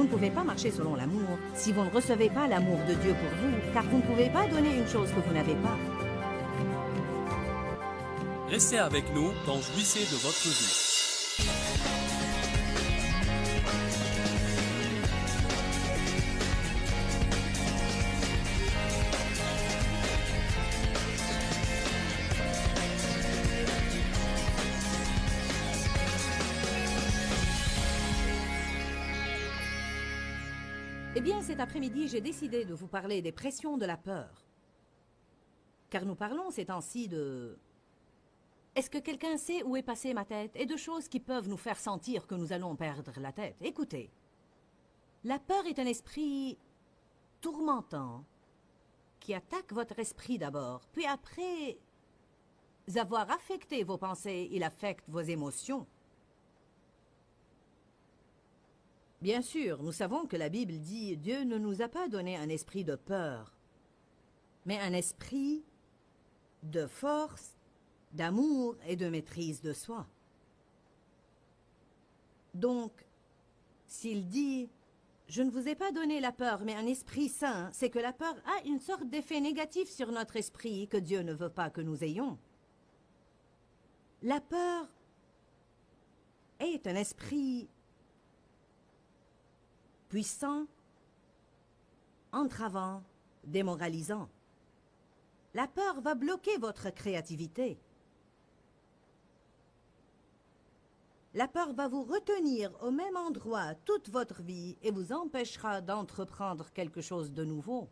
Vous ne pouvez pas marcher selon l'amour si vous ne recevez pas l'amour de Dieu pour vous, car vous ne pouvez pas donner une chose que vous n'avez pas. Restez avec nous dans Jouissez de votre vie. Eh bien, cet après-midi, j'ai décidé de vous parler des pressions de la peur. Car nous parlons ces temps-ci de... Est-ce que quelqu'un sait où est passée ma tête? Et de choses qui peuvent nous faire sentir que nous allons perdre la tête. Écoutez, la peur est un esprit tourmentant qui attaque votre esprit d'abord, puis après avoir affecté vos pensées, il affecte vos émotions. Bien sûr, nous savons que la Bible dit « Dieu ne nous a pas donné un esprit de peur, mais un esprit de force, d'amour et de maîtrise de soi. » Donc, s'il dit « Je ne vous ai pas donné la peur, mais un esprit saint », c'est que la peur a une sorte d'effet négatif sur notre esprit que Dieu ne veut pas que nous ayons. La peur est un esprit puissant, entravant, démoralisant. La peur va bloquer votre créativité. La peur va vous retenir au même endroit toute votre vie et vous empêchera d'entreprendre quelque chose de nouveau.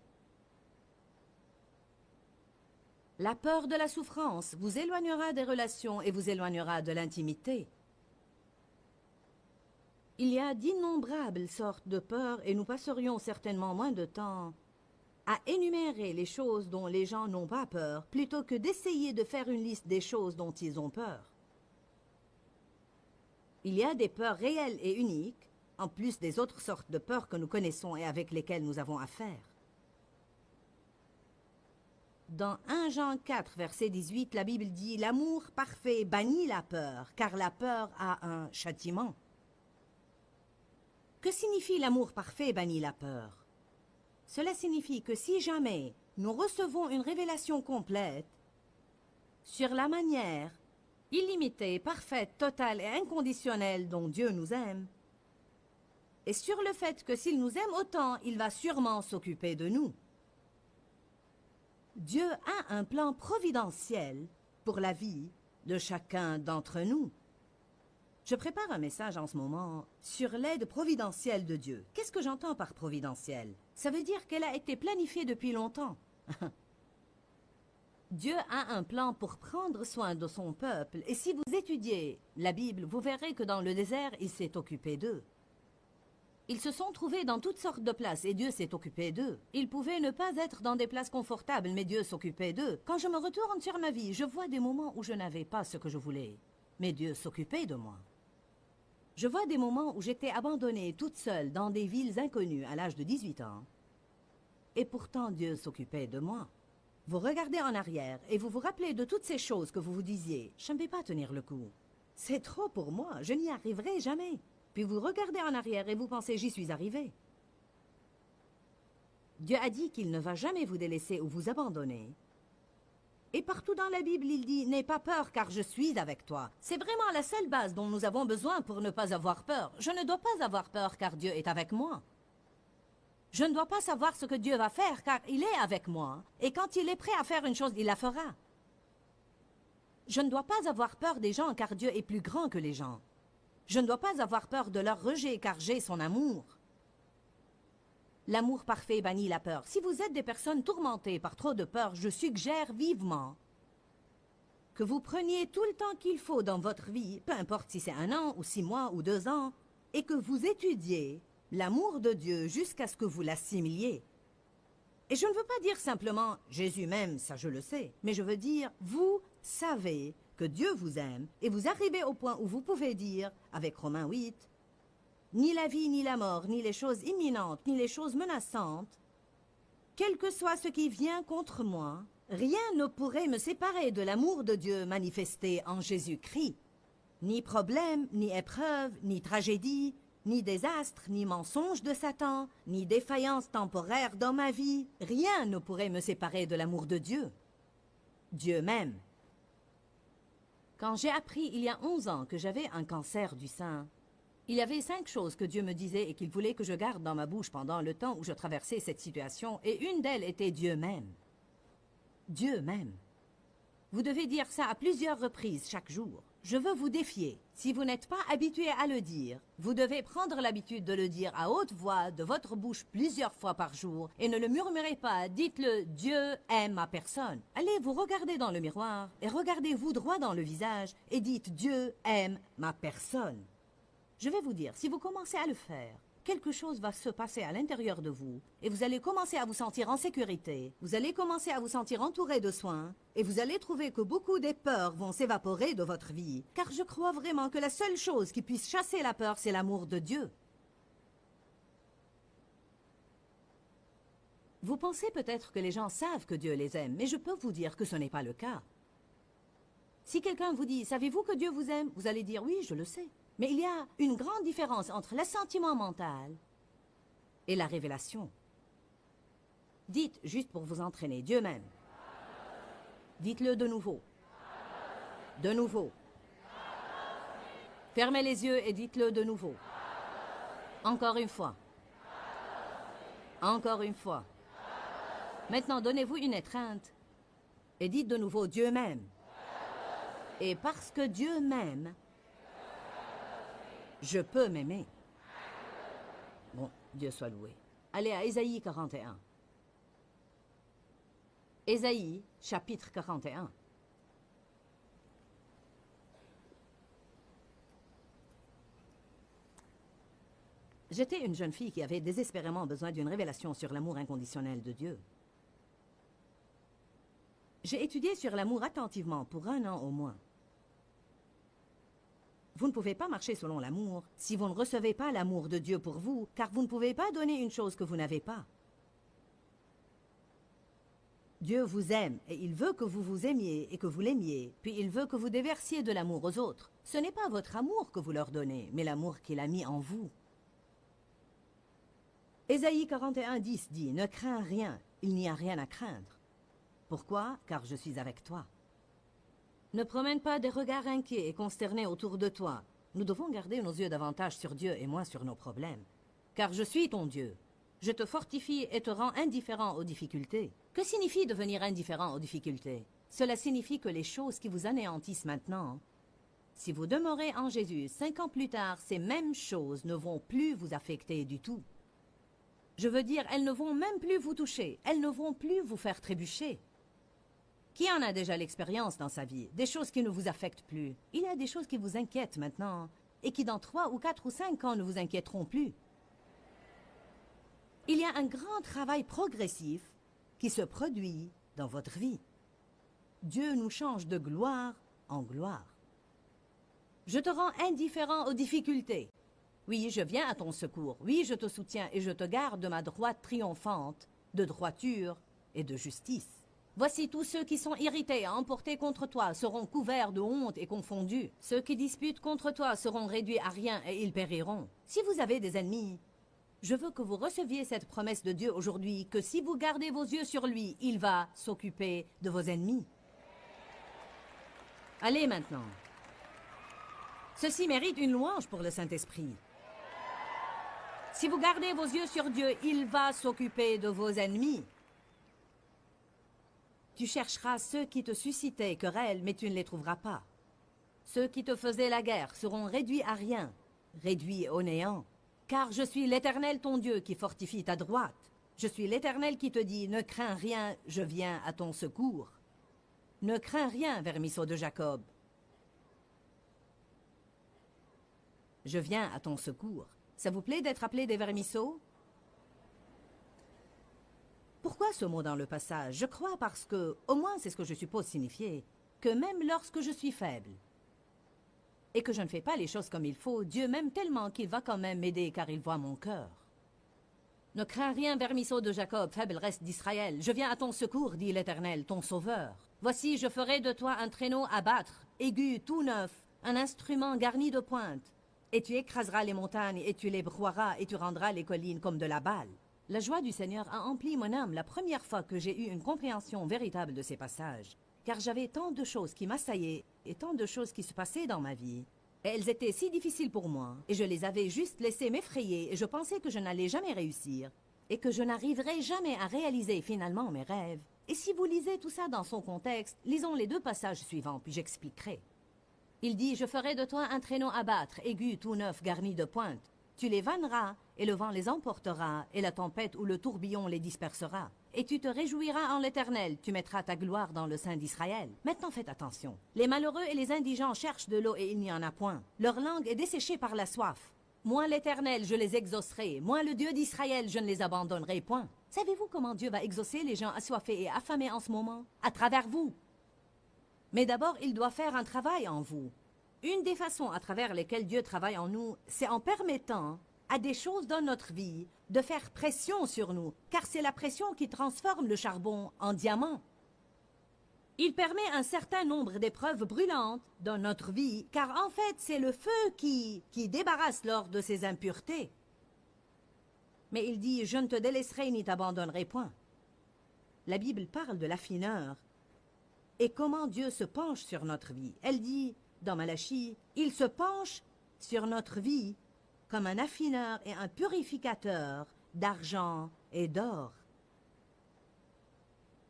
La peur de la souffrance vous éloignera des relations et vous éloignera de l'intimité. Il y a d'innombrables sortes de peurs et nous passerions certainement moins de temps à énumérer les choses dont les gens n'ont pas peur plutôt que d'essayer de faire une liste des choses dont ils ont peur. Il y a des peurs réelles et uniques, en plus des autres sortes de peurs que nous connaissons et avec lesquelles nous avons affaire. Dans 1 Jean 4, verset 18, la Bible dit « L'amour parfait bannit la peur, car la peur a un châtiment. » Que signifie l'amour parfait bannit la peur? Cela signifie que si jamais nous recevons une révélation complète sur la manière illimitée, parfaite, totale et inconditionnelle dont Dieu nous aime, et sur le fait que s'il nous aime autant, il va sûrement s'occuper de nous. Dieu a un plan providentiel pour la vie de chacun d'entre nous. Je prépare un message en ce moment sur l'aide providentielle de Dieu. Qu'est-ce que j'entends par providentielle? Ça veut dire qu'elle a été planifiée depuis longtemps. Dieu a un plan pour prendre soin de son peuple. Et si vous étudiez la Bible, vous verrez que dans le désert, il s'est occupé d'eux. Ils se sont trouvés dans toutes sortes de places et Dieu s'est occupé d'eux. Ils pouvaient ne pas être dans des places confortables, mais Dieu s'occupait d'eux. Quand je me retourne sur ma vie, je vois des moments où je n'avais pas ce que je voulais, mais Dieu s'occupait de moi. Je vois des moments où j'étais abandonnée toute seule dans des villes inconnues à l'âge de 18 ans. Et pourtant Dieu s'occupait de moi. Vous regardez en arrière et vous vous rappelez de toutes ces choses que vous vous disiez « Je ne vais pas tenir le coup. C'est trop pour moi, je n'y arriverai jamais. » Puis vous regardez en arrière et vous pensez « J'y suis arrivé. » Dieu a dit qu'il ne va jamais vous délaisser ou vous abandonner. Et partout dans la Bible, il dit « N'aie pas peur car je suis avec toi ». C'est vraiment la seule base dont nous avons besoin pour ne pas avoir peur. Je ne dois pas avoir peur car Dieu est avec moi. Je ne dois pas savoir ce que Dieu va faire car il est avec moi. Et quand il est prêt à faire une chose, il la fera. Je ne dois pas avoir peur des gens car Dieu est plus grand que les gens. Je ne dois pas avoir peur de leur rejet car j'ai son amour. L'amour parfait bannit la peur. Si vous êtes des personnes tourmentées par trop de peur, je suggère vivement que vous preniez tout le temps qu'il faut dans votre vie, peu importe si c'est 1 an ou 6 mois ou 2 ans, et que vous étudiez l'amour de Dieu jusqu'à ce que vous l'assimiliez. Et je ne veux pas dire simplement « Jésus m'aime, ça je le sais », mais je veux dire « Vous savez que Dieu vous aime et vous arrivez au point où vous pouvez dire, avec Romains 8, « Ni la vie, ni la mort, ni les choses imminentes, ni les choses menaçantes, quel que soit ce qui vient contre moi, rien ne pourrait me séparer de l'amour de Dieu manifesté en Jésus-Christ. Ni problème, ni épreuve, ni tragédie, ni désastre, ni mensonge de Satan, ni défaillance temporaire dans ma vie, rien ne pourrait me séparer de l'amour de Dieu. Dieu m'aime. Quand j'ai appris il y a 11 ans que j'avais un cancer du sein, il y avait 5 choses que Dieu me disait et qu'il voulait que je garde dans ma bouche pendant le temps où je traversais cette situation, et une d'elles était Dieu m'aime. Dieu m'aime. Vous devez dire ça à plusieurs reprises chaque jour. Je veux vous défier. Si vous n'êtes pas habitué à le dire, vous devez prendre l'habitude de le dire à haute voix de votre bouche plusieurs fois par jour et ne le murmurez pas. Dites-le, Dieu aime ma personne. Allez vous regarder dans le miroir et regardez-vous droit dans le visage et dites, Dieu aime ma personne. Je vais vous dire, si vous commencez à le faire, quelque chose va se passer à l'intérieur de vous et vous allez commencer à vous sentir en sécurité, vous allez commencer à vous sentir entouré de soins et vous allez trouver que beaucoup des peurs vont s'évaporer de votre vie. Car je crois vraiment que la seule chose qui puisse chasser la peur, c'est l'amour de Dieu. Vous pensez peut-être que les gens savent que Dieu les aime, mais je peux vous dire que ce n'est pas le cas. Si quelqu'un vous dit « Savez-vous que Dieu vous aime ?» vous allez dire « Oui, je le sais ». Mais il y a une grande différence entre l'assentiment mental et la révélation. Dites, juste pour vous entraîner, Dieu m'aime. Dites-le de nouveau. De nouveau. Fermez les yeux et dites-le de nouveau. Encore une fois. Encore une fois. Maintenant, donnez-vous une étreinte et dites de nouveau, Dieu m'aime. Et parce que Dieu m'aime, je peux m'aimer. Bon, Dieu soit loué. Allez à Ésaïe 41. Ésaïe, chapitre 41. J'étais une jeune fille qui avait désespérément besoin d'une révélation sur l'amour inconditionnel de Dieu. J'ai étudié sur l'amour attentivement pour 1 an au moins. Vous ne pouvez pas marcher selon l'amour si vous ne recevez pas l'amour de Dieu pour vous, car vous ne pouvez pas donner une chose que vous n'avez pas. Dieu vous aime et il veut que vous vous aimiez et que vous l'aimiez, puis il veut que vous déversiez de l'amour aux autres. Ce n'est pas votre amour que vous leur donnez, mais l'amour qu'il a mis en vous. Ésaïe 41, 10 dit « Ne crains rien, il n'y a rien à craindre. Pourquoi? Car je suis avec toi. » Ne promène pas des regards inquiets et consternés autour de toi. Nous devons garder nos yeux davantage sur Dieu et moins sur nos problèmes. Car je suis ton Dieu. Je te fortifie et te rends indifférent aux difficultés. Que signifie devenir indifférent aux difficultés? Cela signifie que les choses qui vous anéantissent maintenant, si vous demeurez en Jésus, 5 ans plus tard, ces mêmes choses ne vont plus vous affecter du tout. Je veux dire, elles ne vont même plus vous toucher. Elles ne vont plus vous faire trébucher. Qui en a déjà l'expérience dans sa vie? Des choses qui ne vous affectent plus. Il y a des choses qui vous inquiètent maintenant et qui dans 3 ou 4 ou 5 ans ne vous inquiéteront plus. Il y a un grand travail progressif qui se produit dans votre vie. Dieu nous change de gloire en gloire. Je te rends indifférent aux difficultés. Oui, je viens à ton secours. Oui, je te soutiens et je te garde de ma droite triomphante, de droiture et de justice. Voici tous ceux qui sont irrités et emportés contre toi seront couverts de honte et confondus. Ceux qui disputent contre toi seront réduits à rien et ils périront. Si vous avez des ennemis, je veux que vous receviez cette promesse de Dieu aujourd'hui, que si vous gardez vos yeux sur lui, il va s'occuper de vos ennemis. Allez maintenant. Ceci mérite une louange pour le Saint-Esprit. Si vous gardez vos yeux sur Dieu, il va s'occuper de vos ennemis. Tu chercheras ceux qui te suscitaient querelle, mais tu ne les trouveras pas. Ceux qui te faisaient la guerre seront réduits à rien, réduits au néant. Car je suis l'Éternel ton Dieu qui fortifie ta droite. Je suis l'Éternel qui te dit, ne crains rien, je viens à ton secours. Ne crains rien, vermisseau de Jacob. Je viens à ton secours. Ça vous plaît d'être appelé des vermisseaux? Pourquoi ce mot dans le passage? Je crois parce que, au moins c'est ce que je suppose signifier, que même lorsque je suis faible et que je ne fais pas les choses comme il faut, Dieu m'aime tellement qu'il va quand même m'aider car il voit mon cœur. Ne crains rien, vermisseau de Jacob, faible reste d'Israël. Je viens à ton secours, dit l'Éternel, ton sauveur. Voici, je ferai de toi un traîneau à battre, aigu, tout neuf, un instrument garni de pointe. Et tu écraseras les montagnes, et tu les broieras, et tu rendras les collines comme de la balle. La joie du Seigneur a empli mon âme la première fois que j'ai eu une compréhension véritable de ces passages. Car j'avais tant de choses qui m'assaillaient, et tant de choses qui se passaient dans ma vie. Et elles étaient si difficiles pour moi, et je les avais juste laissées m'effrayer, et je pensais que je n'allais jamais réussir, et que je n'arriverais jamais à réaliser finalement mes rêves. Et si vous lisez tout ça dans son contexte, lisons les 2 passages suivants, puis j'expliquerai. Il dit, « Je ferai de toi un traîneau à battre, aigu, tout neuf, garni de pointes. Tu les vanneras, et le vent les emportera, et la tempête ou le tourbillon les dispersera. Et tu te réjouiras en l'Éternel, tu mettras ta gloire dans le sein d'Israël. » Maintenant faites attention. Les malheureux et les indigents cherchent de l'eau et il n'y en a point. Leur langue est desséchée par la soif. Moi l'Éternel, je les exaucerai. Moi le Dieu d'Israël, je ne les abandonnerai point. Savez-vous comment Dieu va exaucer les gens assoiffés et affamés en ce moment? À travers vous. Mais d'abord, il doit faire un travail en vous. Une des façons à travers lesquelles Dieu travaille en nous, c'est en permettant à des choses dans notre vie de faire pression sur nous, car c'est la pression qui transforme le charbon en diamant. Il permet un certain nombre d'épreuves brûlantes dans notre vie, car en fait, c'est le feu qui débarrasse l'or de ses impuretés. Mais il dit, « Je ne te délaisserai ni t'abandonnerai point. » La Bible parle de l'affineur et comment Dieu se penche sur notre vie. Elle dit, dans Malachie, « Il se penche sur notre vie comme un affineur et un purificateur d'argent et d'or. »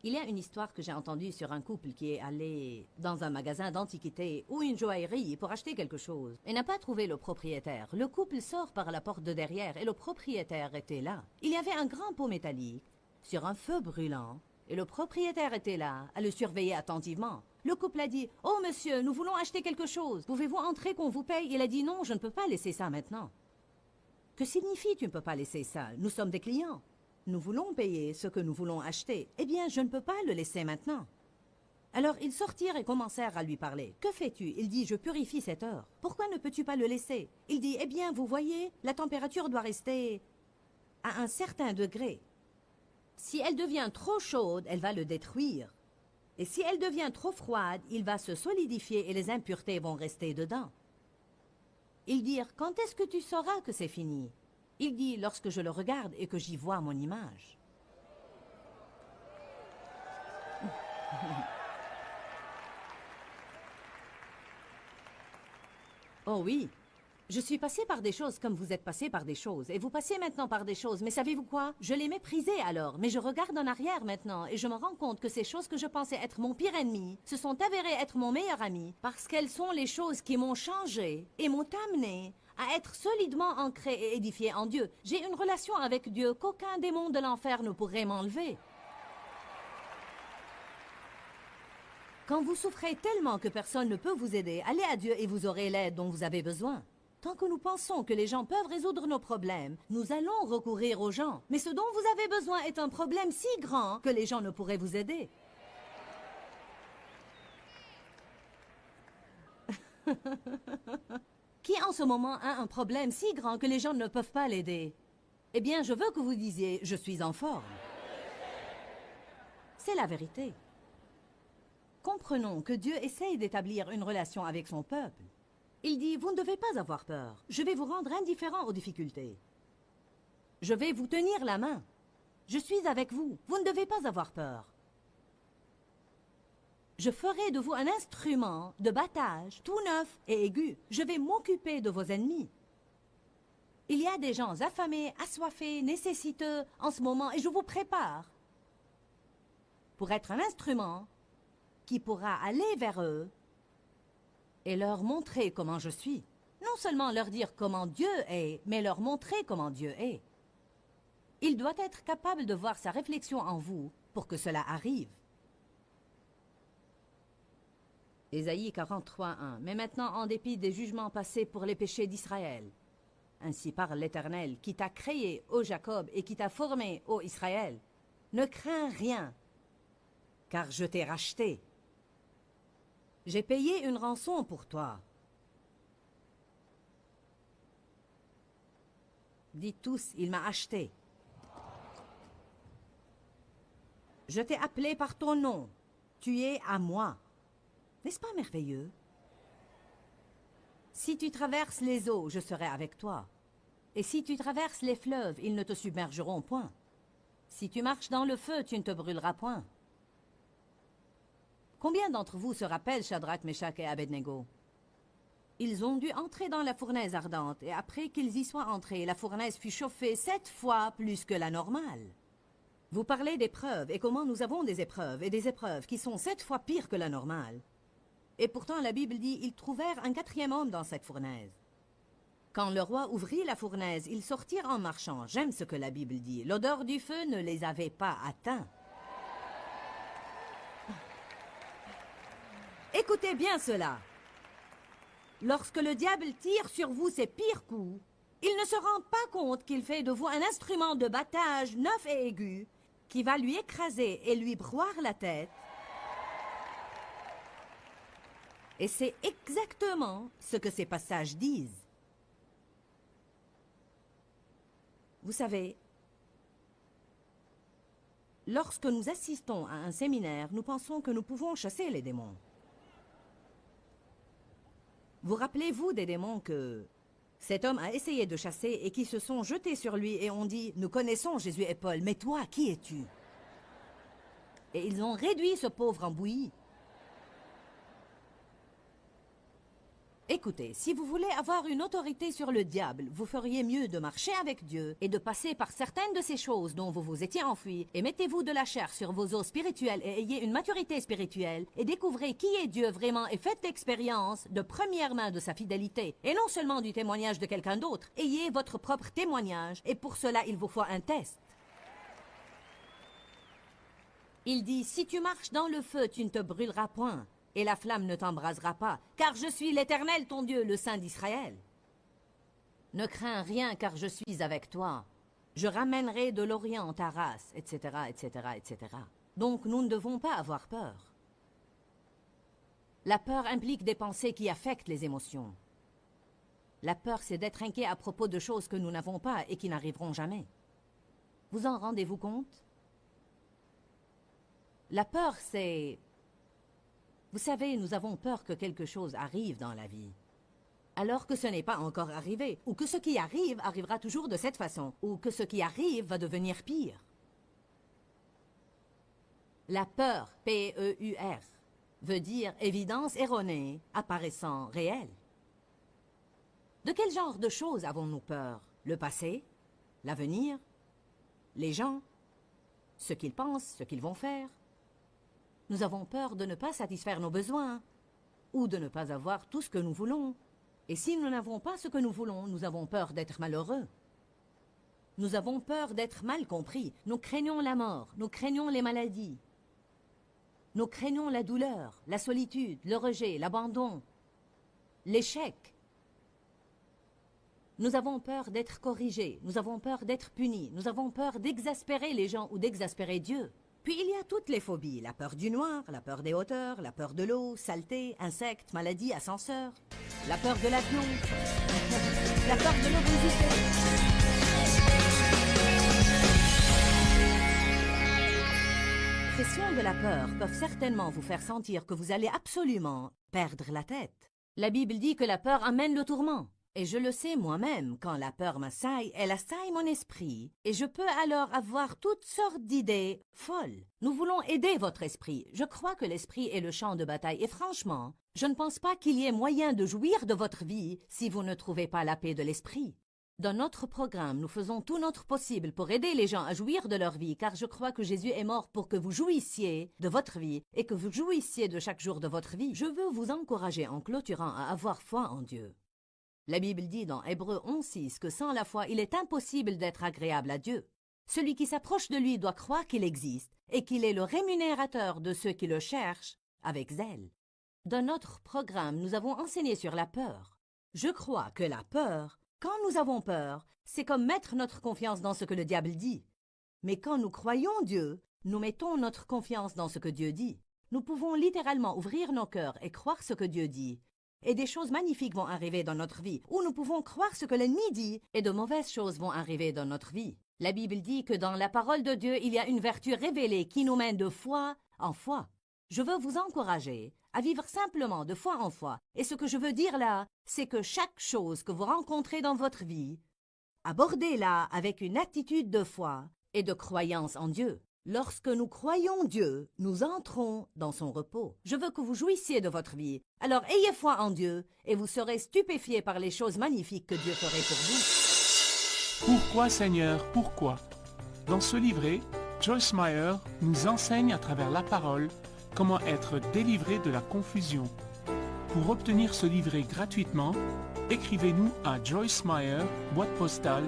Il y a une histoire que j'ai entendue sur un couple qui est allé dans un magasin d'antiquités ou une joaillerie pour acheter quelque chose et n'a pas trouvé le propriétaire. Le couple sort par la porte de derrière et le propriétaire était là. Il y avait un grand pot métallique sur un feu brûlant et le propriétaire était là à le surveiller attentivement. Le couple a dit, « Oh monsieur, nous voulons acheter quelque chose. Pouvez-vous entrer qu'on vous paye ?» Il a dit, « Non, je ne peux pas laisser ça maintenant. » Que signifie tu ne peux pas laisser ça? Nous sommes des clients. Nous voulons payer ce que nous voulons acheter. Eh bien, je ne peux pas le laisser maintenant. Alors ils sortirent et commencèrent à lui parler. « Que fais-tu » Il dit, « Je purifie cette or. Pourquoi ne peux-tu pas le laisser ?» Il dit, « Eh bien, vous voyez, la température doit rester à un certain degré. Si elle devient trop chaude, elle va le détruire. Et si elle devient trop froide, il va se solidifier et les impuretés vont rester dedans. » Ils dirent, « Quand est-ce que tu sauras que c'est fini ?» Il dit, « Lorsque je le regarde et que j'y vois mon image. » Oh oui, je suis passé par des choses comme vous êtes passé par des choses, et vous passez maintenant par des choses, mais savez-vous quoi? Je les méprisais alors, mais je regarde en arrière maintenant, et je me rends compte que ces choses que je pensais être mon pire ennemi se sont avérées être mon meilleur ami, parce qu'elles sont les choses qui m'ont changé et m'ont amené à être solidement ancré et édifié en Dieu. J'ai une relation avec Dieu qu'aucun démon de l'enfer ne pourrait m'enlever. Quand vous souffrez tellement que personne ne peut vous aider, allez à Dieu et vous aurez l'aide dont vous avez besoin. Tant que nous pensons que les gens peuvent résoudre nos problèmes, nous allons recourir aux gens. Mais ce dont vous avez besoin est un problème si grand que les gens ne pourraient vous aider. Qui en ce moment a un problème si grand que les gens ne peuvent pas l'aider? Eh bien, je veux que vous disiez « Je suis en forme ». C'est la vérité. Comprenons que Dieu essaye d'établir une relation avec son peuple. Il dit, vous ne devez pas avoir peur. Je vais vous rendre indifférent aux difficultés. Je vais vous tenir la main. Je suis avec vous. Vous ne devez pas avoir peur. Je ferai de vous un instrument de battage, tout neuf et aigu. Je vais m'occuper de vos ennemis. Il y a des gens affamés, assoiffés, nécessiteux en ce moment, et je vous prépare pour être un instrument qui pourra aller vers eux et leur montrer comment je suis. Non seulement leur dire comment Dieu est, mais leur montrer comment Dieu est. Il doit être capable de voir sa réflexion en vous pour que cela arrive. Ésaïe 43:1. Mais maintenant, en dépit des jugements passés pour les péchés d'Israël, ainsi parle l'Éternel, qui t'a créé, ô Jacob, et qui t'a formé, ô Israël, ne crains rien, car je t'ai racheté. J'ai payé une rançon pour toi. Dites tous, il m'a acheté. Je t'ai appelé par ton nom. Tu es à moi. N'est-ce pas merveilleux? Si tu traverses les eaux, je serai avec toi. Et si tu traverses les fleuves, ils ne te submergeront point. Si tu marches dans le feu, tu ne te brûleras point. Combien d'entre vous se rappellent Shadrach, Meshach et Abednego? Ils ont dû entrer dans la fournaise ardente, et après qu'ils y soient entrés, la fournaise fut chauffée 7 fois plus que la normale. Vous parlez d'épreuves, et comment nous avons des épreuves, et des épreuves qui sont 7 fois pires que la normale. Et pourtant la Bible dit, ils trouvèrent un 4e homme dans cette fournaise. Quand le roi ouvrit la fournaise, ils sortirent en marchant. J'aime ce que la Bible dit. L'odeur du feu ne les avait pas atteints. Écoutez bien cela. Lorsque le diable tire sur vous ses pires coups, il ne se rend pas compte qu'il fait de vous un instrument de battage neuf et aigu qui va lui écraser et lui broyer la tête. Et c'est exactement ce que ces passages disent. Vous savez, lorsque nous assistons à un séminaire, nous pensons que nous pouvons chasser les démons. Vous rappelez-vous des démons que cet homme a essayé de chasser et qui se sont jetés sur lui et ont dit « Nous connaissons Jésus et Paul, mais toi, qui es-tu » Et ils ont réduit ce pauvre en bouillie. Écoutez, si vous voulez avoir une autorité sur le diable, vous feriez mieux de marcher avec Dieu et de passer par certaines de ces choses dont vous vous étiez enfui, et mettez-vous de la chair sur vos os spirituels et ayez une maturité spirituelle, et découvrez qui est Dieu vraiment et faites l'expérience de première main de sa fidélité, et non seulement du témoignage de quelqu'un d'autre. Ayez votre propre témoignage, et pour cela il vous faut un test. Il dit, si tu marches dans le feu, tu ne te brûleras point. Et la flamme ne t'embrasera pas, car je suis l'Éternel, ton Dieu, le Saint d'Israël. Ne crains rien, car je suis avec toi. Je ramènerai de l'Orient ta race, etc., etc., etc. Donc nous ne devons pas avoir peur. La peur implique des pensées qui affectent les émotions. La peur, c'est d'être inquiet à propos de choses que nous n'avons pas et qui n'arriveront jamais. Vous en rendez-vous compte? La peur, c'est... Vous savez, nous avons peur que quelque chose arrive dans la vie, alors que ce n'est pas encore arrivé, ou que ce qui arrive arrivera toujours de cette façon, ou que ce qui arrive va devenir pire. La peur, P-E-U-R, veut dire évidence erronée, apparaissant réelle. De quel genre de choses avons-nous peur? Le passé? L'avenir? Les gens? Ce qu'ils pensent, ce qu'ils vont faire? Nous avons peur de ne pas satisfaire nos besoins, ou de ne pas avoir tout ce que nous voulons. Et si nous n'avons pas ce que nous voulons, nous avons peur d'être malheureux. Nous avons peur d'être mal compris. Nous craignons la mort, nous craignons les maladies. Nous craignons la douleur, la solitude, le rejet, l'abandon, l'échec. Nous avons peur d'être corrigés, nous avons peur d'être punis, nous avons peur d'exaspérer les gens ou d'exaspérer Dieu. Puis il y a toutes les phobies, la peur du noir, la peur des hauteurs, la peur de l'eau, saleté, insectes, maladies, ascenseurs, la peur de l'avion, la peur de l'obésité. Les pressions de la peur peuvent certainement vous faire sentir que vous allez absolument perdre la tête. La Bible dit que la peur amène le tourment. Et je le sais moi-même, quand la peur m'assaille, elle assaille mon esprit, et je peux alors avoir toutes sortes d'idées folles. Nous voulons aider votre esprit. Je crois que l'esprit est le champ de bataille, et franchement, je ne pense pas qu'il y ait moyen de jouir de votre vie si vous ne trouvez pas la paix de l'esprit. Dans notre programme, nous faisons tout notre possible pour aider les gens à jouir de leur vie, car je crois que Jésus est mort pour que vous jouissiez de votre vie, et que vous jouissiez de chaque jour de votre vie. Je veux vous encourager en clôturant à avoir foi en Dieu. La Bible dit dans Hébreux 11:6 que sans la foi, il est impossible d'être agréable à Dieu. Celui qui s'approche de lui doit croire qu'il existe et qu'il est le rémunérateur de ceux qui le cherchent avec zèle. Dans notre programme, nous avons enseigné sur la peur. Je crois que la peur, quand nous avons peur, c'est comme mettre notre confiance dans ce que le diable dit. Mais quand nous croyons Dieu, nous mettons notre confiance dans ce que Dieu dit. Nous pouvons littéralement ouvrir nos cœurs et croire ce que Dieu dit. Et des choses magnifiques vont arriver dans notre vie, ou nous pouvons croire ce que l'ennemi dit, et de mauvaises choses vont arriver dans notre vie. La Bible dit que dans la parole de Dieu, il y a une vertu révélée qui nous mène de foi en foi. Je veux vous encourager à vivre simplement de foi en foi. Et ce que je veux dire là, c'est que chaque chose que vous rencontrez dans votre vie, abordez-la avec une attitude de foi et de croyance en Dieu. Lorsque nous croyons Dieu, nous entrons dans son repos. Je veux que vous jouissiez de votre vie. Alors ayez foi en Dieu et vous serez stupéfiés par les choses magnifiques que Dieu ferait pour vous. Pourquoi, Seigneur, pourquoi? Dans ce livret, Joyce Meyer nous enseigne à travers la parole comment être délivré de la confusion. Pour obtenir ce livret gratuitement, écrivez-nous à Joyce Meyer, boîte postale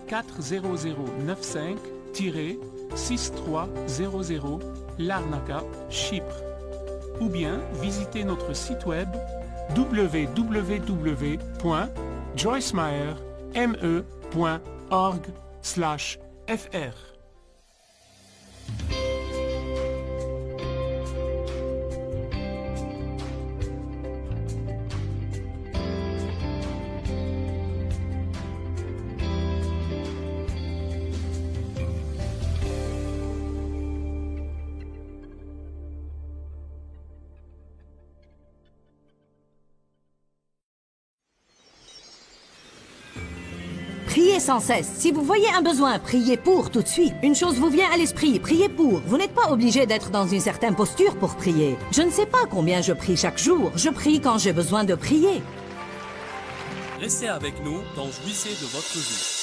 40095-6300 Larnaca, Chypre. Ou bien visitez notre site web www.joycemeyer.org/fr. Priez sans cesse. Si vous voyez un besoin, priez pour tout de suite. Une chose vous vient à l'esprit, priez pour. Vous n'êtes pas obligé d'être dans une certaine posture pour prier. Je ne sais pas combien je prie chaque jour. Je prie quand j'ai besoin de prier. Restez avec nous dans Jouissez de votre vie.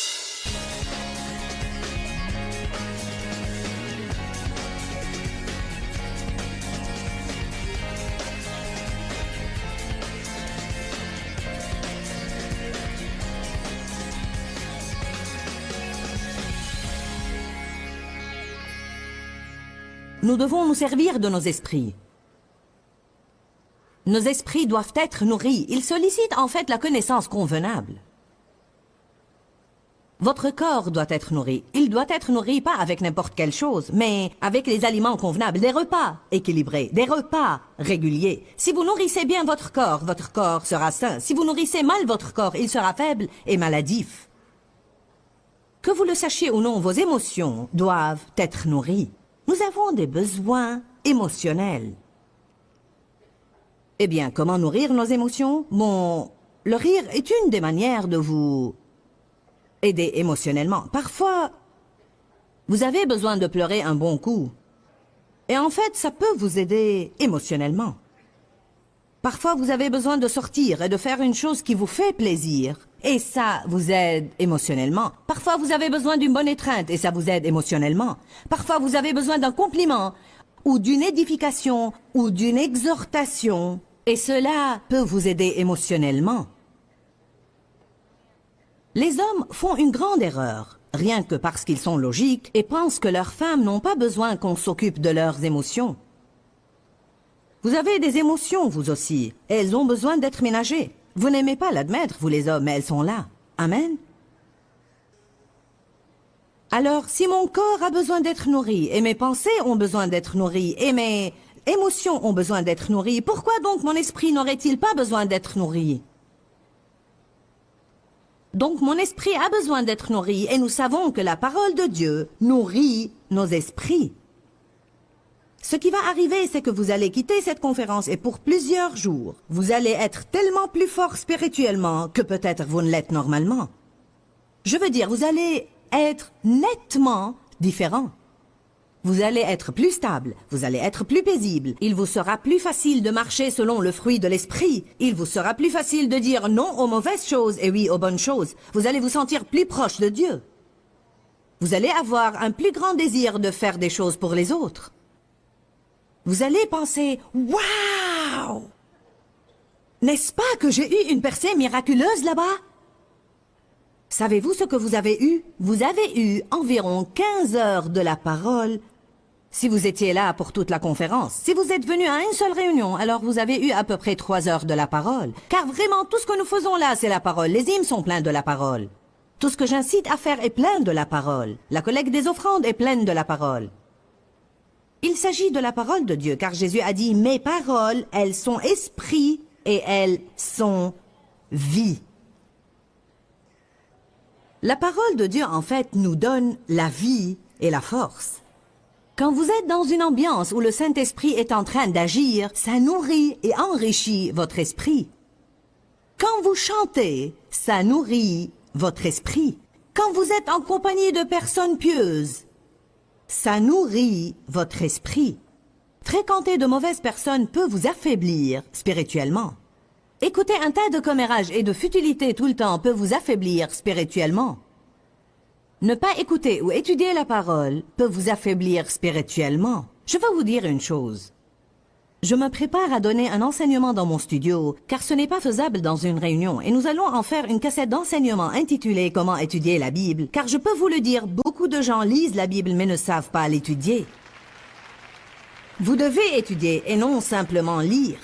Nous devons nous servir de nos esprits. Nos esprits doivent être nourris. Ils sollicitent en fait la connaissance convenable. Votre corps doit être nourri. Il doit être nourri pas avec n'importe quelle chose, mais avec les aliments convenables, des repas équilibrés, des repas réguliers. Si vous nourrissez bien votre corps sera sain. Si vous nourrissez mal votre corps, il sera faible et maladif. Que vous le sachiez ou non, vos émotions doivent être nourries. Nous avons des besoins émotionnels. Eh bien, comment nourrir nos émotions? Bon, le rire est une des manières de vous aider émotionnellement. Parfois, vous avez besoin de pleurer un bon coup. Et en fait, ça peut vous aider émotionnellement. Parfois, vous avez besoin de sortir et de faire une chose qui vous fait plaisir. Et ça vous aide émotionnellement. Parfois, vous avez besoin d'une bonne étreinte et ça vous aide émotionnellement. Parfois, vous avez besoin d'un compliment ou d'une édification ou d'une exhortation. Et cela peut vous aider émotionnellement. Les hommes font une grande erreur, rien que parce qu'ils sont logiques et pensent que leurs femmes n'ont pas besoin qu'on s'occupe de leurs émotions. Vous avez des émotions, vous aussi, et elles ont besoin d'être ménagées. Vous n'aimez pas l'admettre, vous les hommes, mais elles sont là. Amen. Alors, si mon corps a besoin d'être nourri, et mes pensées ont besoin d'être nourries, et mes émotions ont besoin d'être nourries, pourquoi donc mon esprit n'aurait-il pas besoin d'être nourri? Donc mon esprit a besoin d'être nourri, et nous savons que la parole de Dieu nourrit nos esprits. Ce qui va arriver, c'est que vous allez quitter cette conférence et pour plusieurs jours, vous allez être tellement plus fort spirituellement que peut-être vous ne l'êtes normalement. Je veux dire, vous allez être nettement différent. Vous allez être plus stable, vous allez être plus paisible. Il vous sera plus facile de marcher selon le fruit de l'esprit. Il vous sera plus facile de dire non aux mauvaises choses et oui aux bonnes choses. Vous allez vous sentir plus proche de Dieu. Vous allez avoir un plus grand désir de faire des choses pour les autres. Vous allez penser « Waouh! N'est-ce pas que j'ai eu une percée miraculeuse là-bas? » Savez-vous ce que vous avez eu? Vous avez eu environ 15 heures de la parole si vous étiez là pour toute la conférence. Si vous êtes venu à une seule réunion, alors vous avez eu à peu près 3 heures de la parole. Car vraiment, tout ce que nous faisons là, c'est la parole. Les hymnes sont pleins de la parole. Tout ce que j'incite à faire est plein de la parole. La collecte des offrandes est pleine de la parole. Il s'agit de la parole de Dieu, car Jésus a dit « Mes paroles, elles sont esprit et elles sont vie ». La parole de Dieu, en fait, nous donne la vie et la force. Quand vous êtes dans une ambiance où le Saint-Esprit est en train d'agir, ça nourrit et enrichit votre esprit. Quand vous chantez, ça nourrit votre esprit. Quand vous êtes en compagnie de personnes pieuses, ça nourrit votre esprit. Fréquenter de mauvaises personnes peut vous affaiblir spirituellement. Écouter un tas de commérages et de futilités tout le temps peut vous affaiblir spirituellement. Ne pas écouter ou étudier la parole peut vous affaiblir spirituellement. Je veux vous dire une chose. Je me prépare à donner un enseignement dans mon studio, car ce n'est pas faisable dans une réunion, et nous allons en faire une cassette d'enseignement intitulée « Comment étudier la Bible », car je peux vous le dire, beaucoup de gens lisent la Bible mais ne savent pas l'étudier. Vous devez étudier et non simplement lire.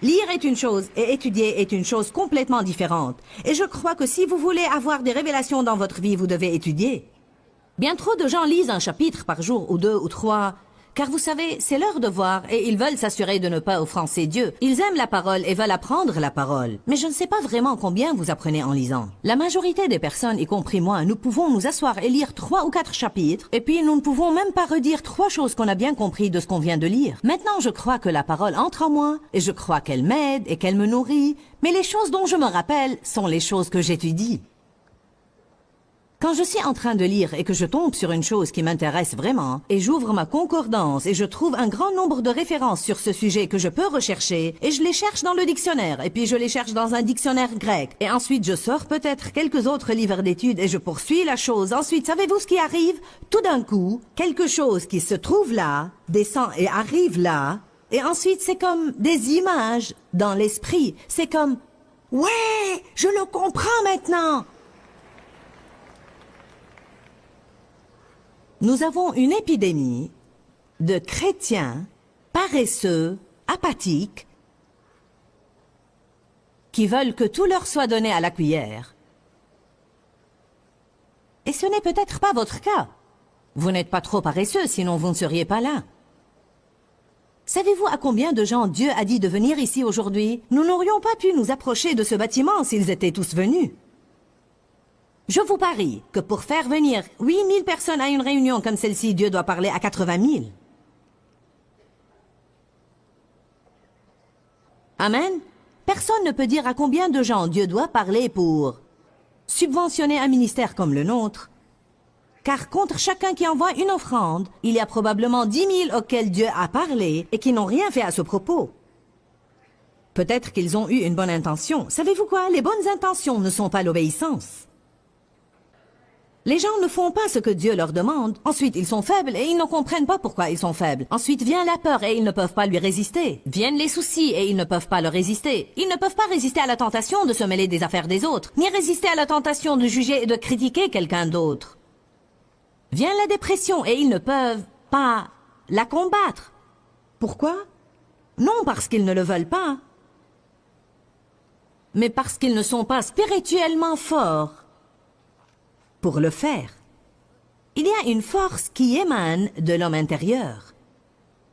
Lire est une chose et étudier est une chose complètement différente. Et je crois que si vous voulez avoir des révélations dans votre vie, vous devez étudier. Bien trop de gens lisent un chapitre par jour, ou 2 ou 3, car vous savez, c'est leur devoir et ils veulent s'assurer de ne pas offenser Dieu. Ils aiment la parole et veulent apprendre la parole. Mais je ne sais pas vraiment combien vous apprenez en lisant. La majorité des personnes, y compris moi, nous pouvons nous asseoir et lire 3 ou 4 chapitres, et puis nous ne pouvons même pas redire 3 choses qu'on a bien compris de ce qu'on vient de lire. Maintenant, je crois que la parole entre en moi, et je crois qu'elle m'aide et qu'elle me nourrit, mais les choses dont je me rappelle sont les choses que j'étudie. Quand je suis en train de lire et que je tombe sur une chose qui m'intéresse vraiment, et j'ouvre ma concordance et je trouve un grand nombre de références sur ce sujet que je peux rechercher, et je les cherche dans le dictionnaire, et puis je les cherche dans un dictionnaire grec, et ensuite je sors peut-être quelques autres livres d'études et je poursuis la chose. Ensuite, savez-vous ce qui arrive? Tout d'un coup, quelque chose qui se trouve là, descend et arrive là, et ensuite c'est comme des images dans l'esprit. C'est comme « Ouais, je le comprends maintenant !» Nous avons une épidémie de chrétiens paresseux, apathiques, qui veulent que tout leur soit donné à la cuillère. Et ce n'est peut-être pas votre cas. Vous n'êtes pas trop paresseux, sinon vous ne seriez pas là. Savez-vous à combien de gens Dieu a dit de venir ici aujourd'hui? Nous n'aurions pas pu nous approcher de ce bâtiment s'ils étaient tous venus. Je vous parie que pour faire venir 8000 personnes à une réunion comme celle-ci, Dieu doit parler à 80 000. Amen. Personne ne peut dire à combien de gens Dieu doit parler pour subventionner un ministère comme le nôtre. Car contre chacun qui envoie une offrande, il y a probablement 10 000 auxquels Dieu a parlé et qui n'ont rien fait à ce propos. Peut-être qu'ils ont eu une bonne intention. Savez-vous quoi? Les bonnes intentions ne sont pas l'obéissance. Les gens ne font pas ce que Dieu leur demande. Ensuite, ils sont faibles et ils ne comprennent pas pourquoi ils sont faibles. Ensuite vient la peur et ils ne peuvent pas lui résister. Viennent les soucis et ils ne peuvent pas leur résister. Ils ne peuvent pas résister à la tentation de se mêler des affaires des autres, ni résister à la tentation de juger et de critiquer quelqu'un d'autre. Vient la dépression et ils ne peuvent pas la combattre. Pourquoi? Non parce qu'ils ne le veulent pas, mais parce qu'ils ne sont pas spirituellement forts pour le faire. Il y a une force qui émane de l'homme intérieur.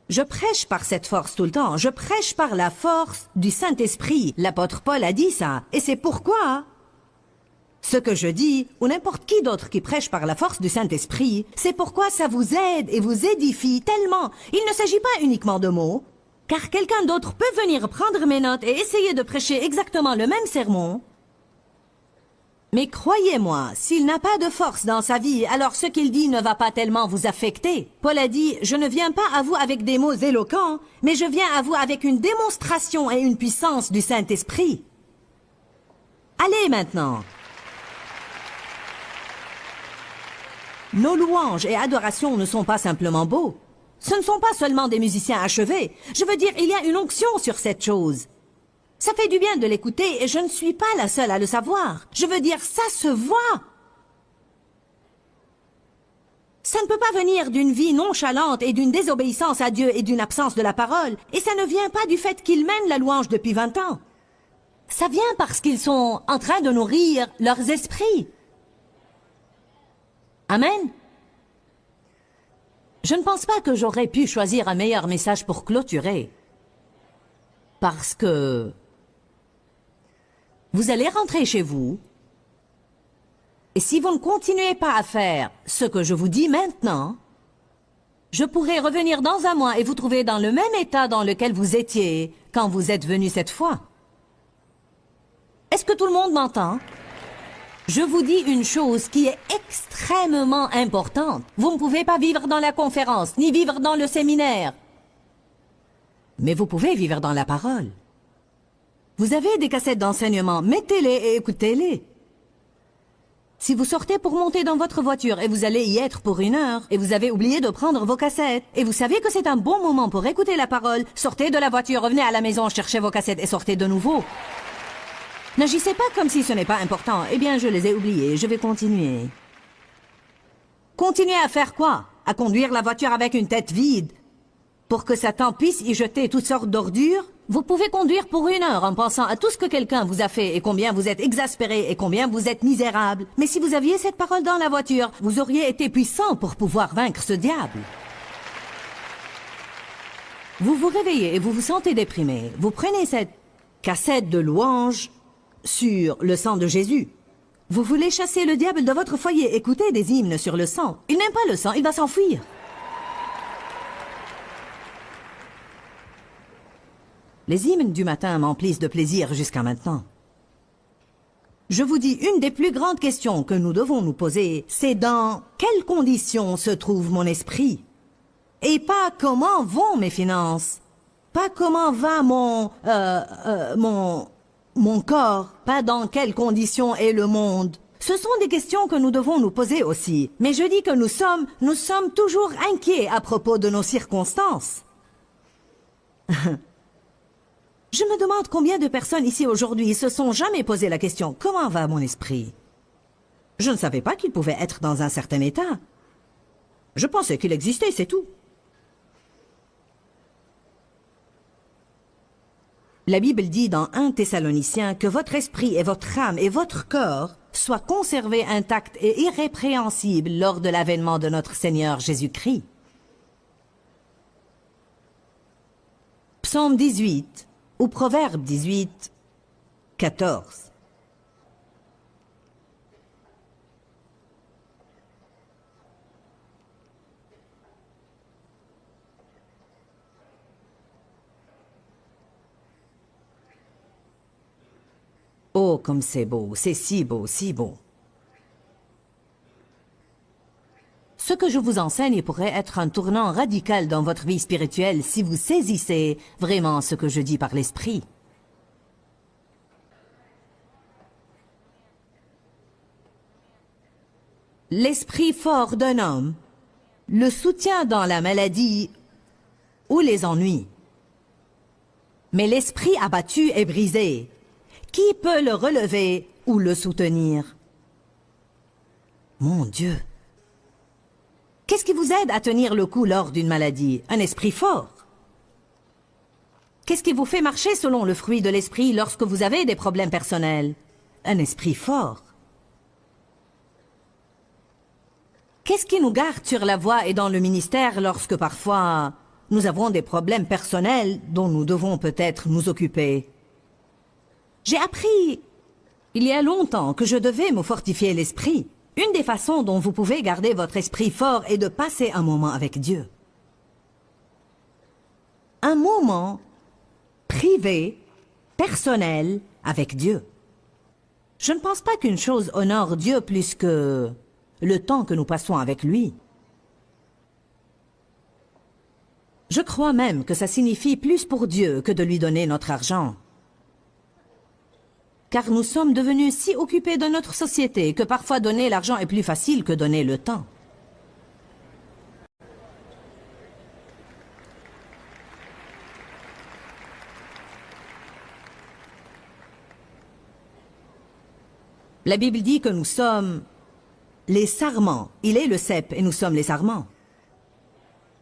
Je prêche par cette force tout le temps. Je prêche par la force du Saint-Esprit. L'apôtre Paul a dit ça. Et c'est pourquoi ce que je dis, ou n'importe qui d'autre qui prêche par la force du Saint-Esprit, c'est pourquoi ça vous aide et vous édifie tellement. Il ne s'agit pas uniquement de mots, car quelqu'un d'autre peut venir prendre mes notes et essayer de prêcher exactement le même sermon. Mais croyez-moi, s'il n'a pas de force dans sa vie, alors ce qu'il dit ne va pas tellement vous affecter. Paul a dit, je ne viens pas à vous avec des mots éloquents, mais je viens à vous avec une démonstration et une puissance du Saint-Esprit. Allez maintenant. Nos louanges et adorations ne sont pas simplement beaux. Ce ne sont pas seulement des musiciens achevés. Je veux dire, il y a une onction sur cette chose. Ça fait du bien de l'écouter et je ne suis pas la seule à le savoir. Je veux dire, ça se voit. Ça ne peut pas venir d'une vie nonchalante et d'une désobéissance à Dieu et d'une absence de la parole. Et ça ne vient pas du fait qu'ils mènent la louange depuis 20 ans. Ça vient parce qu'ils sont en train de nourrir leurs esprits. Amen. Je ne pense pas que j'aurais pu choisir un meilleur message pour clôturer. Parce que vous allez rentrer chez vous, et si vous ne continuez pas à faire ce que je vous dis maintenant, Je pourrais revenir dans un mois et vous trouver dans le même état dans lequel vous étiez quand vous êtes venu cette fois. Est-ce que tout le monde m'entend? Je vous dis une chose qui est extrêmement importante. Vous ne pouvez pas vivre dans la conférence, ni vivre dans le séminaire. Mais vous pouvez vivre dans la parole. Vous avez des cassettes d'enseignement, mettez-les et écoutez-les. Si vous sortez pour monter dans votre voiture et vous allez y être pour 1 heure, et vous avez oublié de prendre vos cassettes, et vous savez que c'est un bon moment pour écouter la parole, sortez de la voiture, revenez à la maison, cherchez vos cassettes et sortez de nouveau. N'agissez pas comme si ce n'est pas important. Eh bien, je les ai oubliés, je vais continuer. Continuez à faire quoi? À conduire la voiture avec une tête vide? Pour que Satan puisse y jeter toutes sortes d'ordures? Vous pouvez conduire pour 1 heure en pensant à tout ce que quelqu'un vous a fait et combien vous êtes exaspéré et combien vous êtes misérable. Mais si vous aviez cette parole dans la voiture, vous auriez été puissant pour pouvoir vaincre ce diable. Vous vous réveillez et vous vous sentez déprimé. Vous prenez cette cassette de louanges sur le sang de Jésus. Vous voulez chasser le diable de votre foyer. Écoutez des hymnes sur le sang. Il n'aime pas le sang, il va s'enfuir. Les hymnes du matin m'emplissent de plaisir jusqu'à maintenant. Je vous dis, une des plus grandes questions que nous devons nous poser, c'est dans quelles conditions se trouve mon esprit? Et pas comment vont mes finances? Pas comment va mon corps? Pas dans quelles conditions est le monde? Ce sont des questions que nous devons nous poser aussi. Mais je dis que nous sommes toujours inquiets à propos de nos circonstances. Je me demande combien de personnes ici aujourd'hui se sont jamais posé la question « Comment va mon esprit ?» Je ne savais pas qu'il pouvait être dans un certain état. Je pensais qu'il existait, c'est tout. La Bible dit dans 1 Thessaloniciens que votre esprit et votre âme et votre corps soient conservés intacts et irrépréhensibles lors de l'avènement de notre Seigneur Jésus-Christ. Psaume 18 ou Proverbe 18, 14. Oh, comme c'est beau, c'est si beau, si beau. Ce que je vous enseigne pourrait être un tournant radical dans votre vie spirituelle si vous saisissez vraiment ce que je dis par l'esprit. L'esprit fort d'un homme le soutient dans la maladie ou les ennuis. Mais l'esprit abattu est brisé. Qui peut le relever ou le soutenir? Mon Dieu! Qu'est-ce qui vous aide à tenir le coup lors d'une maladie? Un esprit fort. Qu'est-ce qui vous fait marcher selon le fruit de l'esprit lorsque vous avez des problèmes personnels? Un esprit fort. Qu'est-ce qui nous garde sur la voie et dans le ministère lorsque parfois nous avons des problèmes personnels dont nous devons peut-être nous occuper? J'ai appris il y a longtemps que je devais me fortifier l'esprit. Une des façons dont vous pouvez garder votre esprit fort est de passer un moment avec Dieu. Un moment privé, personnel, avec Dieu. Je ne pense pas qu'une chose honore Dieu plus que le temps que nous passons avec lui. Je crois même que ça signifie plus pour Dieu que de lui donner notre argent. Car nous sommes devenus si occupés de notre société que parfois donner l'argent est plus facile que donner le temps. La Bible dit que nous sommes les sarments. Il est le cep et nous sommes les sarments.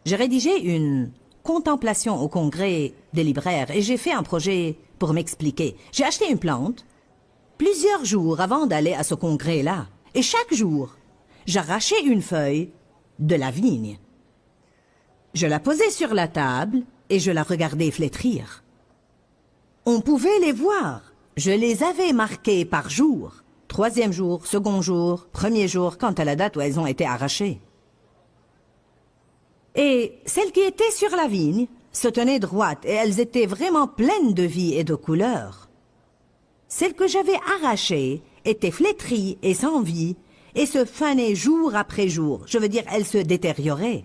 J'ai rédigé une contemplation au congrès des libraires et j'ai fait un projet pour m'expliquer. J'ai acheté une plante plusieurs jours avant d'aller à ce congrès-là. Et chaque jour, j'arrachais une feuille de la vigne. Je la posais sur la table et je la regardais flétrir. On pouvait les voir. Je les avais marquées par jour. 3e jour, 2e jour, 1er jour, quant à la date où elles ont été arrachées. Et celles qui étaient sur la vigne se tenaient droites, et elles étaient vraiment pleines de vie et de couleur. Celles que j'avais arrachées étaient flétries et sans vie, et se fanaient jour après jour. Je veux dire, elles se détérioraient.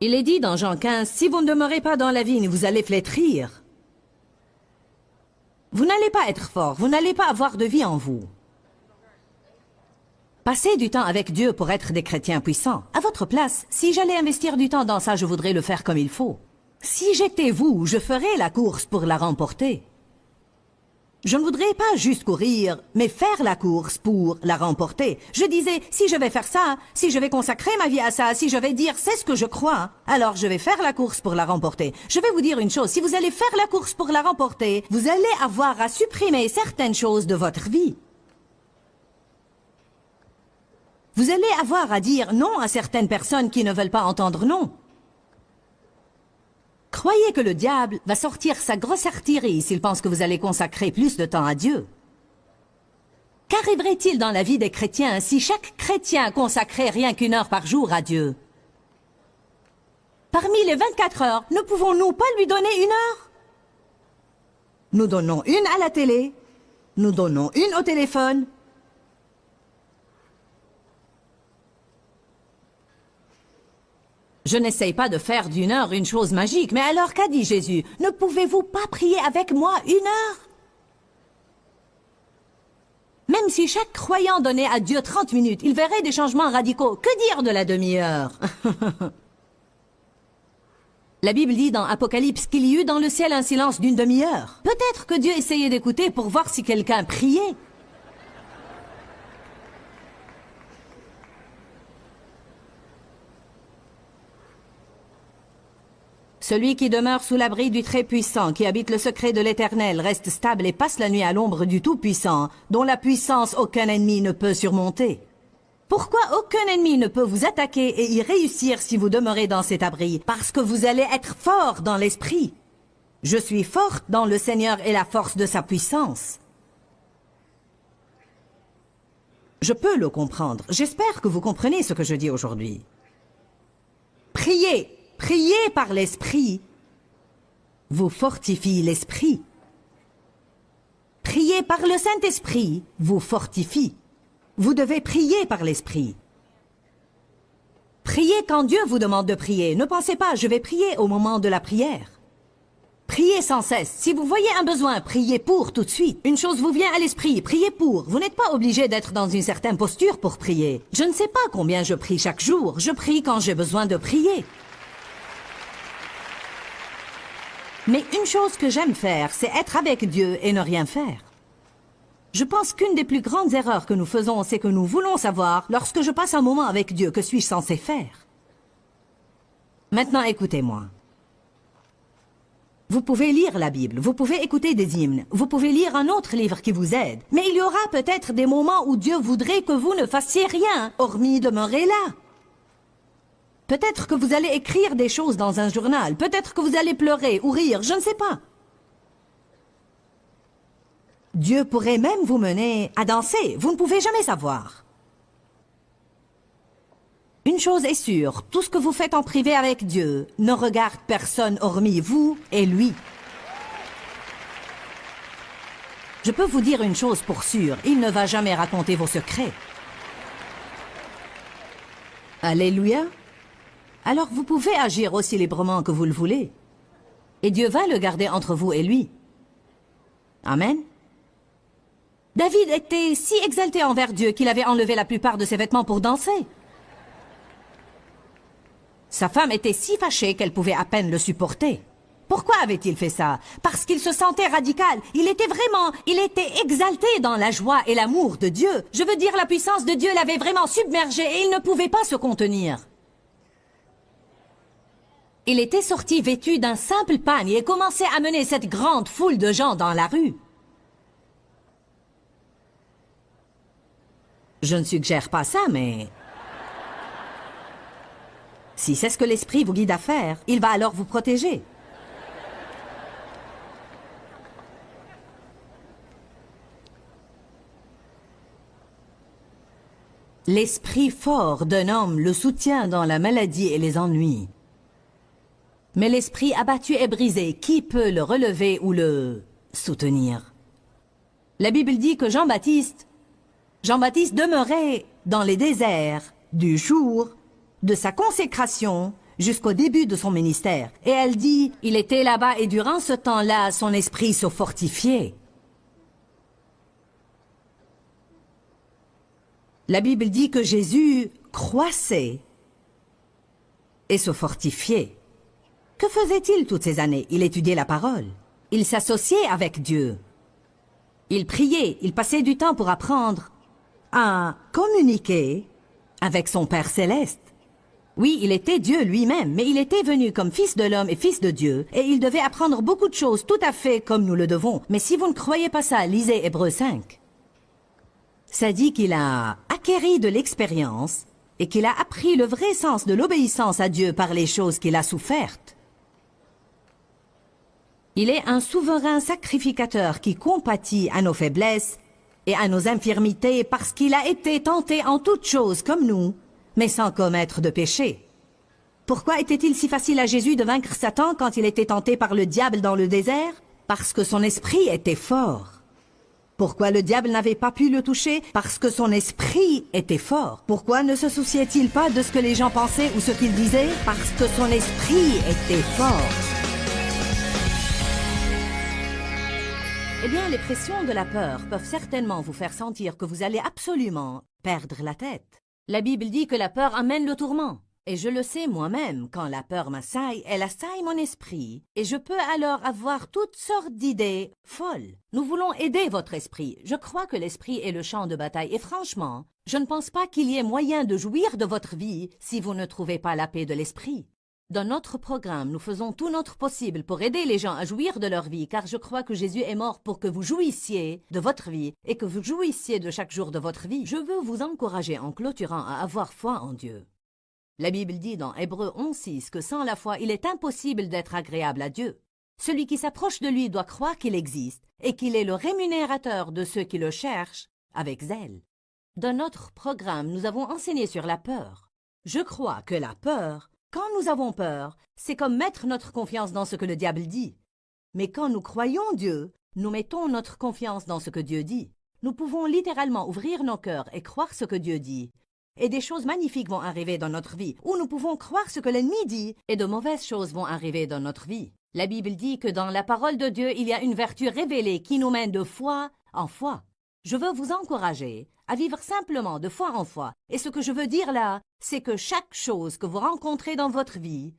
Il est dit dans Jean 15, « Si vous ne demeurez pas dans la vigne, vous allez flétrir. » Vous n'allez pas être fort, vous n'allez pas avoir de vie en vous. Passez du temps avec Dieu pour être des chrétiens puissants. À votre place, si j'allais investir du temps dans ça, je voudrais le faire comme il faut. Si j'étais vous, je ferais la course pour la remporter. Je ne voudrais pas juste courir, mais faire la course pour la remporter. Je disais, si je vais faire ça, si je vais consacrer ma vie à ça, si je vais dire c'est ce que je crois, alors je vais faire la course pour la remporter. Je vais vous dire une chose, si vous allez faire la course pour la remporter, vous allez avoir à supprimer certaines choses de votre vie. Vous allez avoir à dire non à certaines personnes qui ne veulent pas entendre non. Croyez que le diable va sortir sa grosse artillerie s'il pense que vous allez consacrer plus de temps à Dieu. Qu'arriverait-il dans la vie des chrétiens si chaque chrétien consacrait rien qu'1 heure par jour à Dieu? Parmi les 24 heures, ne pouvons-nous pas lui donner 1 heure? Nous donnons une à la télé, nous donnons une au téléphone. Je n'essaye pas de faire d'1 heure une chose magique, mais alors qu'a dit Jésus? Ne pouvez-vous pas prier avec moi 1 heure? Même si chaque croyant donnait à Dieu 30 minutes, il verrait des changements radicaux. Que dire de la demi-heure? La Bible dit dans Apocalypse qu'il y eut dans le ciel un silence d'1 demi-heure. Peut-être que Dieu essayait d'écouter pour voir si quelqu'un priait. Celui qui demeure sous l'abri du Très-Puissant, qui habite le secret de l'Éternel, reste stable et passe la nuit à l'ombre du Tout-Puissant, dont la puissance aucun ennemi ne peut surmonter. Pourquoi aucun ennemi ne peut vous attaquer et y réussir si vous demeurez dans cet abri? Parce que vous allez être fort dans l'esprit. Je suis forte dans le Seigneur et la force de sa puissance. Je peux le comprendre. J'espère que vous comprenez ce que je dis aujourd'hui. Priez. Priez par l'Esprit vous fortifie l'Esprit. Priez par le Saint-Esprit vous fortifie. Vous devez prier par l'Esprit. Priez quand Dieu vous demande de prier. Ne pensez pas, je vais prier au moment de la prière. Priez sans cesse. Si vous voyez un besoin, priez pour tout de suite. Une chose vous vient à l'esprit, priez pour. Vous n'êtes pas obligé d'être dans une certaine posture pour prier. Je ne sais pas combien je prie chaque jour. Je prie quand j'ai besoin de prier. Mais une chose que j'aime faire, c'est être avec Dieu et ne rien faire. Je pense qu'une des plus grandes erreurs que nous faisons, c'est que nous voulons savoir, lorsque je passe un moment avec Dieu, que suis-je censé faire? Maintenant, écoutez-moi. Vous pouvez lire la Bible, vous pouvez écouter des hymnes, vous pouvez lire un autre livre qui vous aide, mais il y aura peut-être des moments où Dieu voudrait que vous ne fassiez rien, hormis demeurer là. Peut-être que vous allez écrire des choses dans un journal. Peut-être que vous allez pleurer ou rire, je ne sais pas. Dieu pourrait même vous mener à danser. Vous ne pouvez jamais savoir. Une chose est sûre, tout ce que vous faites en privé avec Dieu ne regarde personne hormis vous et lui. Je peux vous dire une chose pour sûr, il ne va jamais raconter vos secrets. Alléluia. Alors vous pouvez agir aussi librement que vous le voulez. Et Dieu va le garder entre vous et lui. Amen. David était si exalté envers Dieu qu'il avait enlevé la plupart de ses vêtements pour danser. Sa femme était si fâchée qu'elle pouvait à peine le supporter. Pourquoi avait-il fait ça? Parce qu'il se sentait radical. Il était exalté dans la joie et l'amour de Dieu. Je veux dire, la puissance de Dieu l'avait vraiment submergé et il ne pouvait pas se contenir. Il était sorti vêtu d'un simple pagne et commençait à mener cette grande foule de gens dans la rue. Je ne suggère pas ça, mais... si c'est ce que l'Esprit vous guide à faire, il va alors vous protéger. L'esprit fort d'un homme le soutient dans la maladie et les ennuis. Mais l'esprit abattu et brisé, qui peut le relever ou le soutenir? La Bible dit que Jean-Baptiste demeurait dans les déserts du jour de sa consécration jusqu'au début de son ministère. Et elle dit, il était là-bas et durant ce temps-là, son esprit se fortifiait. La Bible dit que Jésus croissait et se fortifiait. Que faisait-il toutes ces années? Il étudiait la parole. Il s'associait avec Dieu. Il priait, il passait du temps pour apprendre à communiquer avec son Père céleste. Oui, il était Dieu lui-même, mais il était venu comme fils de l'homme et fils de Dieu, et il devait apprendre beaucoup de choses tout à fait comme nous le devons. Mais si vous ne croyez pas ça, lisez Hébreux 5. Ça dit qu'il a acquéri de l'expérience et qu'il a appris le vrai sens de l'obéissance à Dieu par les choses qu'il a souffertes. Il est un souverain sacrificateur qui compatit à nos faiblesses et à nos infirmités parce qu'il a été tenté en toutes choses comme nous, mais sans commettre de péché. Pourquoi était-il si facile à Jésus de vaincre Satan quand il était tenté par le diable dans le désert? Parce que son esprit était fort. Pourquoi le diable n'avait pas pu le toucher? Parce que son esprit était fort. Pourquoi ne se souciait-il pas de ce que les gens pensaient ou ce qu'ils disaient? Parce que son esprit était fort. Eh bien, les pressions de la peur peuvent certainement vous faire sentir que vous allez absolument perdre la tête. La Bible dit que la peur amène le tourment. Et je le sais moi-même, quand la peur m'assaille, elle assaille mon esprit. Et je peux alors avoir toutes sortes d'idées folles. Nous voulons aider votre esprit. Je crois que l'esprit est le champ de bataille. Et franchement, je ne pense pas qu'il y ait moyen de jouir de votre vie si vous ne trouvez pas la paix de l'esprit. Dans notre programme, nous faisons tout notre possible pour aider les gens à jouir de leur vie, car je crois que Jésus est mort pour que vous jouissiez de votre vie et que vous jouissiez de chaque jour de votre vie. Je veux vous encourager en clôturant à avoir foi en Dieu. La Bible dit dans Hébreux 11:6 que sans la foi, il est impossible d'être agréable à Dieu. Celui qui s'approche de lui doit croire qu'il existe et qu'il est le rémunérateur de ceux qui le cherchent avec zèle. Dans notre programme, nous avons enseigné sur la peur. Je crois que la peur, quand nous avons peur, c'est comme mettre notre confiance dans ce que le diable dit. Mais quand nous croyons Dieu, nous mettons notre confiance dans ce que Dieu dit. Nous pouvons littéralement ouvrir nos cœurs et croire ce que Dieu dit. Et des choses magnifiques vont arriver dans notre vie, ou nous pouvons croire ce que l'ennemi dit, et de mauvaises choses vont arriver dans notre vie. La Bible dit que dans la parole de Dieu, il y a une vertu révélée qui nous mène de foi en foi. Je veux vous encourager à vivre simplement de foi en foi. Et ce que je veux dire là, c'est que chaque chose que vous rencontrez dans votre vie,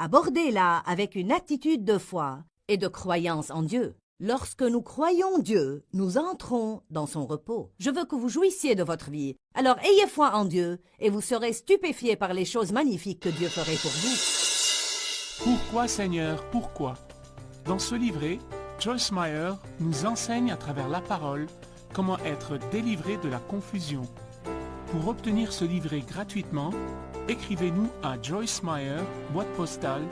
abordez-la avec une attitude de foi et de croyance en Dieu. Lorsque nous croyons Dieu, nous entrons dans son repos. Je veux que vous jouissiez de votre vie. Alors ayez foi en Dieu et vous serez stupéfiés par les choses magnifiques que Dieu ferait pour vous. Pourquoi Seigneur, pourquoi? Dans ce livret, Joyce Meyer nous enseigne à travers la parole comment être délivré de la confusion. Pour obtenir ce livret gratuitement, écrivez-nous à Joyce Meyer, boîte postale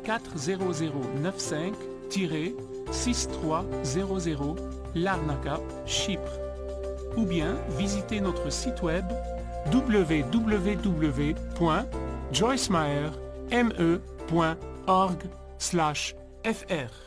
40095-6300 Larnaca, Chypre. Ou bien visitez notre site web www.joycemeyer.org/fr.